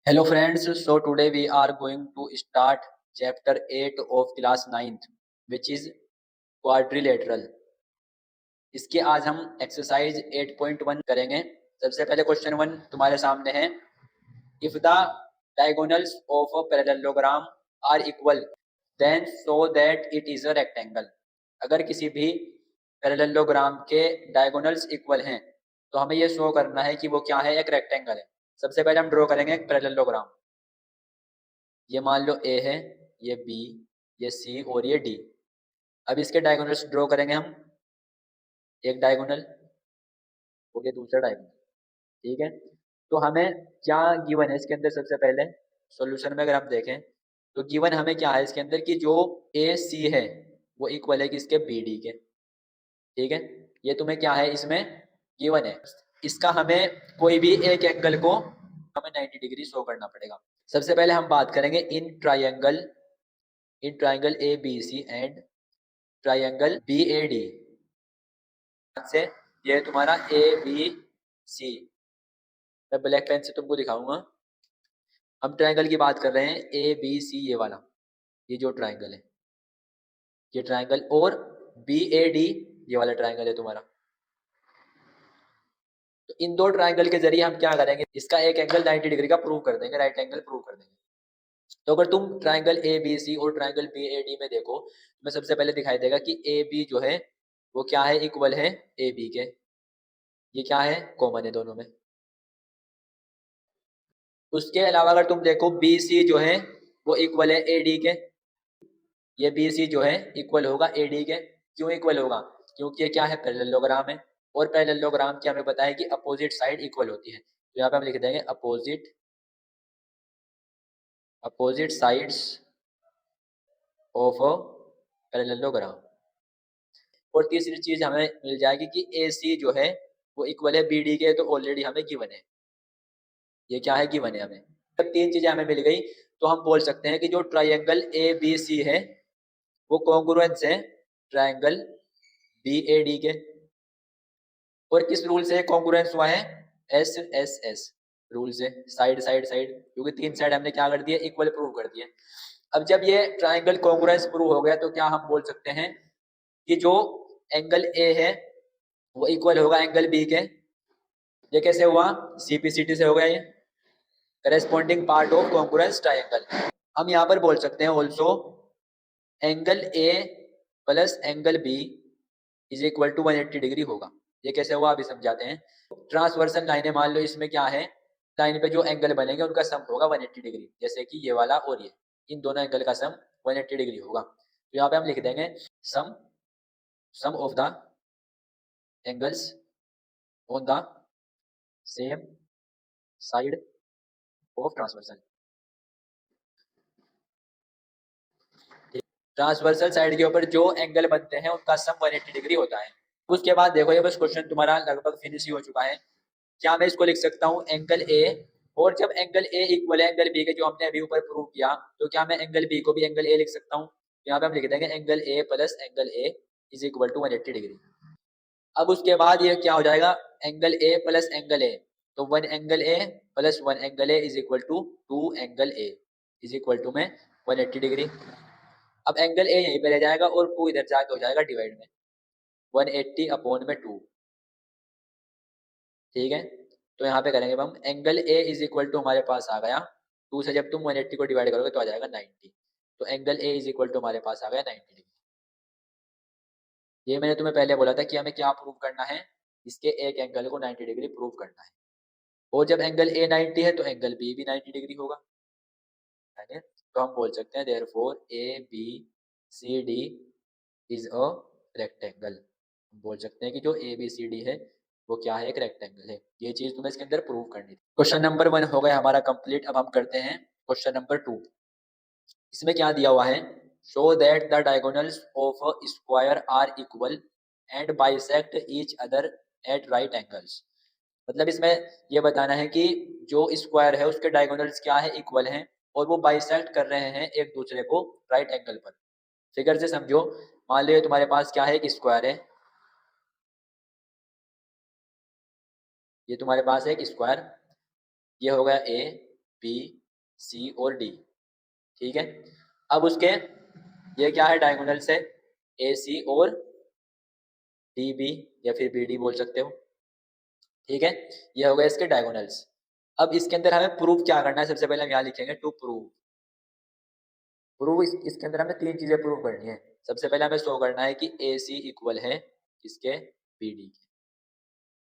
Hello friends, so today we are going to start chapter 8 of class 9th which is quadrilateral। इसके आज हम exercise 8.1 करेंगे। सबसे पहले क्वेश्चन 1 तुम्हारे सामने है, if the diagonals of a parallelogram are equal then show that it is a rectangle. अगर किसी भी पैरेललोग्राम के डायगोनल्स इक्वल हैं तो हमें यह शो करना है कि वो क्या है, एक रेक्टेंगल है। सबसे पहले हम ड्रॉ करेंगे एक पैरेललोग्राम। ये मान लो ए है, ये बी, ये सी और ये डी। अब इसके डायगोनल्स ड्रॉ करेंगे हम, एक डायगोनल और ये दूसरा डायगोनल। ठीक है, तो हमें क्या गिवन है इसके अंदर? सबसे पहले सॉल्यूशन में अगर हम देखें तो गिवन हमें क्या है इसके अंदर कि जो ए सी है वो इक्वल है किसके, बी डी के। ठीक है, ये तुम्हें क्या है इसमें गिवन है। इसका हमें कोई भी एक एंगल को हमें 90 डिग्री शो करना पड़ेगा। सबसे पहले हम बात करेंगे in triangle A B C and triangle B A D से। ये तुम्हारा ए बी सी, मैं ब्लैक पेन से तुमको दिखाऊंगा। हम ट्राइंगल की बात कर रहे हैं, ए बी सी ये वाला, ये जो ट्राइंगल है ये ट्राइंगल, और बी ए डी ये वाला ट्राइंगल है तुम्हारा। तो इन दो ट्राइंगल के जरिए हम क्या करेंगे, इसका एक एंगल 90 डिग्री का प्रूव कर देंगे, राइट एंगल प्रूव कर देंगे। तो अगर तुम ट्राइंगल ए बी सी और ट्राइंगल बी ए डी में देखो, तुम्हें सबसे पहले दिखाई देगा कि ए बी जो है वो क्या है, इक्वल है ए बी के। ये क्या है, कॉमन है दोनों में। उसके अलावा अगर तुम देखो बी सी जो है वो इक्वल है ए डी के। ये बी सी जो है इक्वल होगा ए डी के। क्यों इक्वल होगा? क्योंकि ये क्या है, पैरेललोग्राम है, और पैरेललोग्राम की हमें पता है कि अपोजिट साइड इक्वल होती है। तो यहाँ पे हम लिख देंगे opposite sides of a parallelogram. और तीसरी चीज हमें मिल जाएगी कि ए सी जो है वो इक्वल है बी डी के, तो ऑलरेडी हमें गिवन है, ये क्या है, गिवन है हमें। जब तीन चीजें हमें मिल गई तो हम बोल सकते हैं कि जो ट्राइंगल ए बी सी है वो कॉन्ग्रुएंस है ट्राइंगल बी ए डी के। और किस रूल से कॉन्ग्रुएंस हुआ है? एस एस एस रूल से, साइड साइड साइड, क्योंकि तीन साइड हमने क्या कर दिया, इक्वल प्रूव कर दिए। अब जब ये ट्राइंगल कॉन्ग्रुएंस प्रूव हो गया तो क्या हम बोल सकते हैं कि जो एंगल ए है वो इक्वल होगा एंगल बी के। ये कैसे हुआ, सीपीसीटी से हो गया ये, corresponding part of congruence triangle. हम यहाँ पर बोल सकते हैं also angle A plus angle B is equal to 180 degree होगा। ये कैसे हुआ अभी समझाते हैं। ट्रांसवर्सल लाइनें मान लो, इसमें क्या है, लाइन पे जो एंगल बनेंगे उनका सम होगा 180 डिग्री, जैसे कि ये वाला और ये, इन दोनों एंगल का सम 180 डिग्री होगा। तो यहाँ पे हम लिख देंगे sum sum of the angles on the same side of transversal. Transversal side के ऊपर जो एंगल बनते हैं उनका सम 180 डिग्री होता है। उसके बाद देखो ये बस क्वेश्चन तुम्हारा लगभग फिनिश ही हो चुका है। क्या मैं इसको लिख सकता हूँ एंगल ए, और जब एंगल ए इक्वल है एंगल बी के, जो हमने अभी ऊपर प्रूव किया, तो क्या मैं एंगल बी को भी एंगल ए लिख सकता हूँ? यहाँ पे हम लिख देंगे angle A plus angle A is equal to 180 degree. अब उसके बाद ये क्या हो जाएगा, angle A plus angle A, तो one angle A plus one angle A is equal to two angle A is equal to में 180 डिग्री। अब एंगल ए यहीं पे रह जाएगा और टू इधर जाके हो जाएगा डिवाइड में 180 अपॉन में 2। ठीक है, तो यहाँ पे करेंगे हम angle A is equal to हमारे पास आ गया, टू से जब तुम 180 को डिवाइड करोगे तो आ जाएगा 90। तो angle A is equal to हमारे पास आ गया 90 डिग्री। ये मैंने तुम्हें पहले बोला था कि हमें क्या प्रूव करना है, इसके एक एंगल को 90 डिग्री प्रूव करना है। और जब एंगल ए 90 है तो एंगल बी भी 90 डिग्री होगा, है। तो हम बोल सकते हैं therefore A B C D is a rectangle. हम बोल सकते हैं कि जो ए बी सी डी है वो क्या है, एक रेक्टेंगल है। ये चीज तुम्हें इसके अंदर प्रूव करनी थी। क्वेश्चन नंबर 1 हो गया हमारा कंप्लीट। अब हम करते हैं क्वेश्चन नंबर 2। इसमें क्या दिया हुआ है, show that the diagonals of a square are equal and bisect each other at right angles. मतलब इसमें ये बताना है कि जो स्क्वायर है उसके डायगोनल्स क्या है, इक्वल हैं, और वो बाइसेक्ट कर रहे हैं एक दूसरे को राइट एंगल पर। फिगर से समझो, मान लो तुम्हारे पास क्या है, एक स्क्वायर है, ये तुम्हारे पास है एक स्क्वायर, ये हो गया ए, बी सी और डी। ठीक है, अब उसके ये क्या है, डायगोनल्स है ए सी और डी बी या फिर बी डी बोल सकते हो। ठीक है, ये हो गए इसके डायगोनल्स। अब इसके अंदर हमें प्रूफ क्या करना है, सबसे पहले हम यहाँ लिखेंगे टू प्रूव। इसके अंदर हमें तीन चीजें प्रूव करनी है। सबसे पहले हमें शो करना है कि ए सी इक्वल है किसके, बी डी के।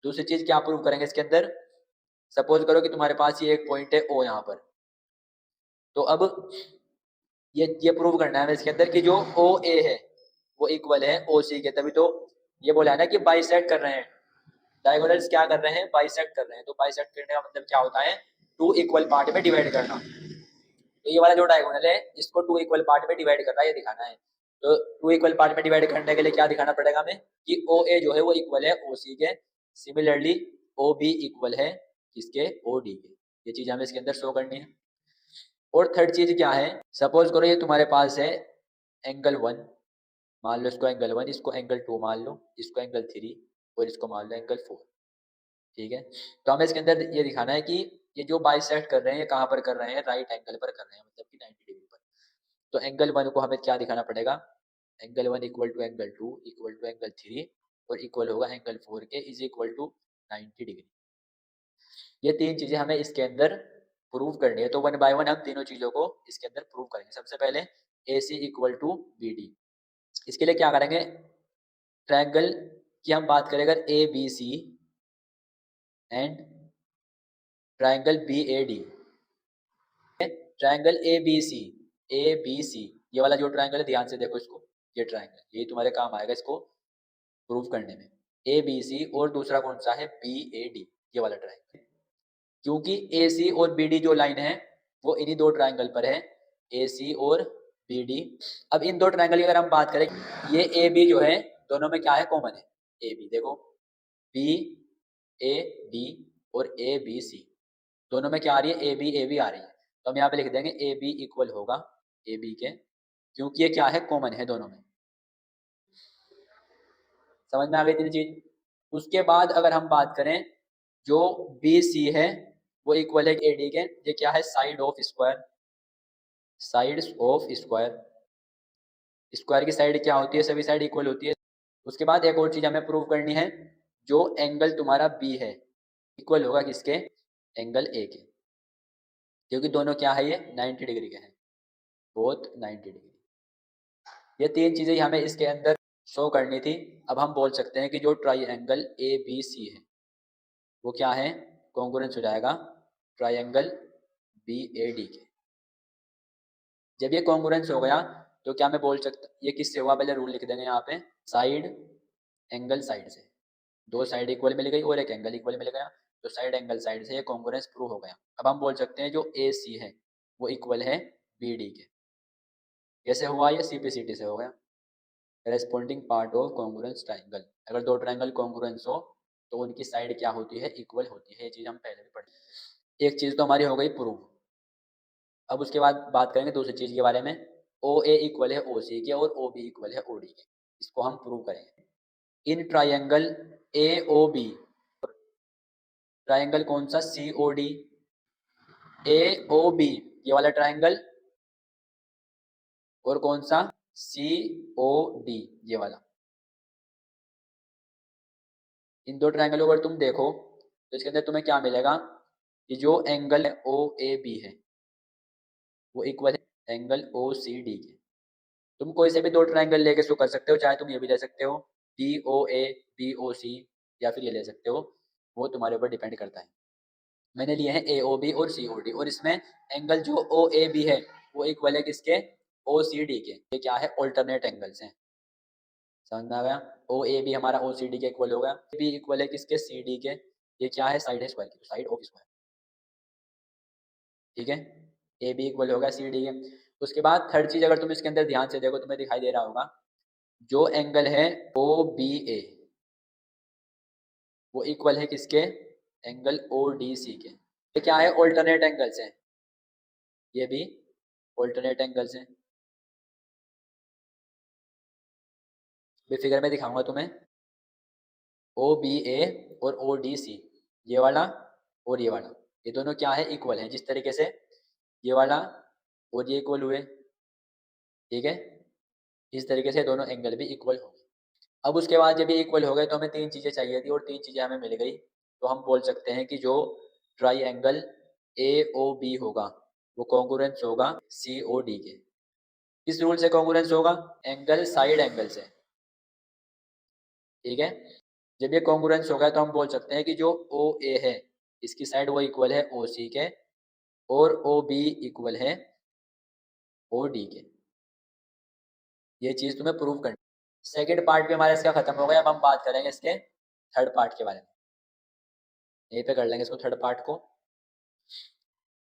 दूसरी चीज क्या प्रूव करेंगे इसके अंदर, सपोज करो कि तुम्हारे पास ये एक पॉइंट है ओ यहाँ पर, तो अब ये प्रूव करना है हमें इसके अंदर कि जो ओ ए है वो इक्वल है ओ सी के। तभी तो ये बोला है ना कि बाइसेक्ट कर रहे हैं, डायगोनल्स क्या कर रहे हैं, बाइसेक्ट कर रहे हैं। तो बाइसेक्ट करने का मतलब क्या होता है, टू इक्वल पार्ट में डिवाइड करना। तो ये वाला जो डायगोनल है इसको टू इक्वल पार्ट में डिवाइड करना है, ये दिखाना है। तो टू इक्वल पार्ट में डिवाइड करने के लिए क्या दिखाना पड़ेगा हमें कि ओ ए जो है वो इक्वल है ओ सी के, सिमिलरली ओ बी इक्वल है किसके, ओ डी के। ये चीज हमें इसके अंदर शो करनी है। और थर्ड चीज क्या है, सपोज करो ये तुम्हारे पास है एंगल 1, मान लो इसको एंगल 1, इसको एंगल 2 मान लो, इसको एंगल 3 और इसको मान लो एंगल 4। ठीक है, तो हमें इसके अंदर ये दिखाना है कि ये जो बाइसेक्ट कर रहे हैं ये कहाँ पर कर रहे हैं, राइट एंगल पर कर रहे हैं, मतलब कि 90 डिग्री पर। तो एंगल 1 को हमें क्या दिखाना पड़ेगा, angle 1 equal to angle 2 equal to angle 3 और इक्वल होगा एंगल 4 के, इज इक्वल टू 90 डिग्री। ये तीन चीजें हमें इसके अंदर प्रूव करनी है। तो वन बाय वन हम तीनों चीजों को इसके अंदर प्रूव करेंगे। सबसे पहले ए सी इक्वल टू बी डी, इसके लिए क्या करेंगे, ट्रायंगल की हम बात करें अगर A B C and triangle B A D. Triangle A B C, ये वाला जो ट्रायंगल है ध्यान से देखो इसको, ये ट्रायंगल ये तुम्हारे काम आएगा इसको प्रूव करने में, ए बी सी। और दूसरा कौन सा है, बी ए डी, ये वाला ट्रायंगल। क्योंकि ए सी और बी डी जो लाइन है वो इन्हीं दो ट्रायंगल पर है, ए सी और बी डी। अब इन दो ट्रायंगल की अगर हम बात करें, ये ए बी जो है दोनों में क्या है, कॉमन है। ए बी देखो, बी ए डी और ए बी सी दोनों में क्या आ रही है, ए बी आ रही है। तो हम यहाँ पे लिख देंगे ए बी इक्वल होगा ए बी के, क्योंकि ये क्या है, कॉमन है दोनों में। समझ में आ गई तीन चीज। उसके बाद अगर हम बात करें, जो बी सी है वो इक्वल है ए डी के। ये क्या है, side of square, sides of square. Square की साइड क्या होती है, सभी साइड इक्वल होती है। उसके बाद एक और चीज हमें प्रूव करनी है, जो एंगल तुम्हारा बी है इक्वल होगा किसके, एंगल ए के, क्योंकि दोनों क्या है, ये 90 डिग्री के हैं, बोथ 90 डिग्री। ये तीन चीजें हमें इसके अंदर शो करनी थी। अब हम बोल सकते हैं कि जो ट्राइंगल ए बी सी है वो क्या है, कॉन्ग्रुएंस हो जाएगा ट्राइंगल बी ए डी के। जब ये कॉन्ग्रुएंस हो गया तो क्या मैं बोल सकता, ये किससे हुआ, पहले रूल लिख देंगे यहाँ पे, साइड एंगल साइड से, दो साइड इक्वल मिल गई और एक एंगल इक्वल मिल गया, तो साइड एंगल साइड से ये कॉन्ग्रुएंस प्रूव हो गया। अब हम बोल सकते हैं जो ए सी है वो इक्वल है बी डी के। कैसे हुआ, ये सी पी सी टी से हो गया, corresponding part of congruence triangle. अगर दो ट्राइंगल कॉन्ग्रुएंस हो तो उनकी साइड क्या होती है, इक्वल होती है। ये चीज हम पहले भी पढ़ी। एक चीज तो हमारी हो गई प्रूव। अब उसके बाद बात करेंगे दूसरी चीज के बारे में, ओ ए इक्वल है ओ सी के और ओ बी इक्वल है ओ डी के। इसको हम प्रूव करेंगे। In triangle A O B, triangle कौन सा, सी ओ डी, ए ओ बी ये वाला ट्राइंगल, और कौन सा, सी ओ डी ये वाला। इन दो ट्राइंगलों को तुम देखो तो इसके अंदर तुम्हें क्या मिलेगा, कि जो एंगल ओ ए बी है वो इक्वल है एंगल ओ सी डी के। तुम कोई से भी दो ट्राइंगल लेके शो कर सकते हो, चाहे तुम ये भी ले सकते हो D O A B O सी, या फिर ये ले सकते हो, वो तुम्हारे ऊपर डिपेंड करता है। मैंने लिए हैं ए ओ बी और सी ओ डी, और इसमें एंगल जो ओ ए बी है वो इक्वल है किसके, ओ सी डी के। ये क्या है, ऑल्टरनेट एंगल्स हैं। समझ में आ गया, ओ ए बी हमारा ओ सी डी के इक्वल होगा, बी इक्वल है किसके, सी डी के। ये क्या है, साइड है स्क्वायर की, साइड ऑफ स्क्वायर। ठीक है, ए बी इक्वल होगा सी डी के। उसके बाद थर्ड चीज अगर तुम इसके अंदर ध्यान से देखो तुम्हें दिखाई दे रहा होगा, जो एंगल है ओ बी ए वो इक्वल है किसके, एंगल ओ डी सी के। ये क्या है, ऑल्टरनेट एंगल्स हैं, ये भी ऑल्टरनेट एंगल्स हैं। भी फिगर में दिखाऊंगा तुम्हें, ओ बी ए और ओ डी सी, ये वाला और ये वाला, ये दोनों क्या है, इक्वल है। जिस तरीके से ये वाला और ये इक्वल हुए, ठीक है, इस तरीके से दोनों एंगल भी इक्वल हो गए। अब उसके बाद जब ये इक्वल हो गए तो हमें तीन चीजें चाहिए थी और तीन चीजें हमें मिल गई। तो हम बोल सकते हैं कि जो ट्राइएंगल AOB होगा वो कॉन्ग्रुएंस होगा COD के। किस रूल से कॉन्ग्रुएंस होगा, एंगल साइड एंगल से, ठीक है। जब ये कॉन्ग्रुएंस होगा तो हम बोल सकते हैं कि जो OA है इसकी साइड वो इक्वल है OC के और OB इक्वल है OD के। ये चीज तुम्हें प्रूव करनी। सेकेंड पार्ट भी हमारा इसका खत्म हो गया। अब हम बात करेंगे इसके थर्ड पार्ट के बारे में। यहीं पे कर लेंगे इसको, थर्ड पार्ट को।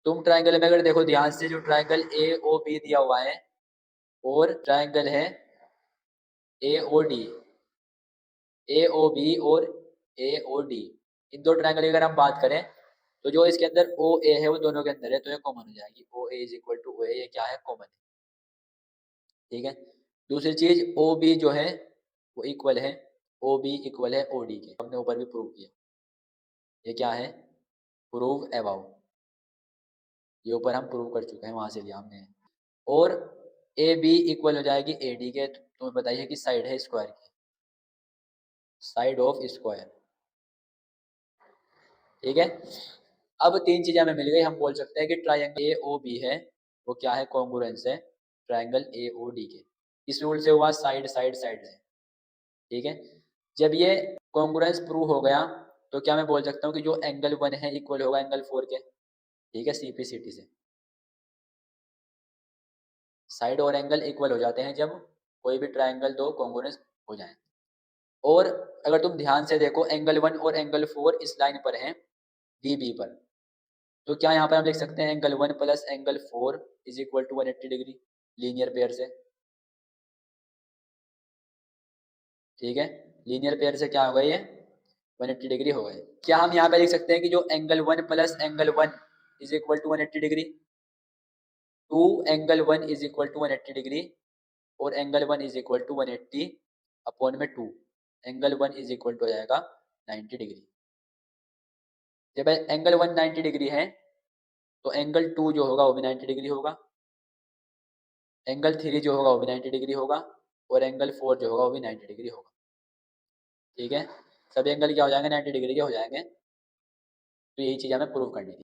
तुम ट्राइंगल में अगर देखो ध्यान से, जो ट्राइंगल AOB दिया हुआ है और ट्राइंगल है AOD, AOB और AOD, इन दो ट्राइंगल की अगर हम बात करें तो जो इसके अंदर OA है वो दोनों के अंदर है, तो ये कॉमन हो जाएगी। OA is equal to OA, ये क्या है, कॉमन है, ठीक है। दूसरी चीज OB जो है वो इक्वल है, OB इक्वल है OD के, हमने ऊपर भी प्रूव किया। ये क्या है, प्रूव अबाउ, ये ऊपर हम प्रूव कर चुके हैं, वहां से लिया हमने। और AB इक्वल हो जाएगी AD के। तुम्हें बताइए कि साइड है स्क्वायर की, साइड ऑफ स्क्वायर, ठीक है। अब तीन चीजें हमें मिल गई। हम बोल सकते हैं कि ट्राइंगल AOB है वो क्या है, कॉन्ग्रुएंस है ट्राइंगल AOD के। इस रूल से हुआ साइड साइड साइड से, ठीक है। जब ये कॉन्ग्रुएंस प्रूव हो गया तो क्या मैं बोल सकता हूँ कि जो एंगल 1 है इक्वल होगा एंगल 4 के, ठीक है, CPCT से। साइड और एंगल इक्वल हो जाते हैं जब कोई भी ट्राइंगल दो कॉन्ग्रुएंस हो जाए। और अगर तुम ध्यान से देखो एंगल 1 और एंगल 4 इस लाइन पर हैं, DB पर, तो क्या यहाँ पर हम लिख सकते हैं angle 1 plus angle 4 is equal to 180 degree linear pair से, ठीक है। लीनियर पेयर से क्या हो गई है, 180 डिग्री हो गए। क्या हम यहाँ पे लिख सकते हैं कि जो angle 1 plus angle 1 is equal to 180 degree, two angle 1 is equal to 180 degree और angle 1 is equal to 180 upon में 2, एंगल 1 इज इक्वल टू हो जाएगा 90 डिग्री। जब एंगल 1 90 डिग्री है तो एंगल 2 जो होगा वो भी 90 डिग्री होगा, एंगल 3 जो होगा वो भी 90 डिग्री होगा और एंगल 4 जो होगा वो भी 90 डिग्री होगा, ठीक है। सभी एंगल क्या हो जाएंगे, 90 डिग्री के हो जाएंगे। तो यही चीज़ हमें प्रूव करनी थी।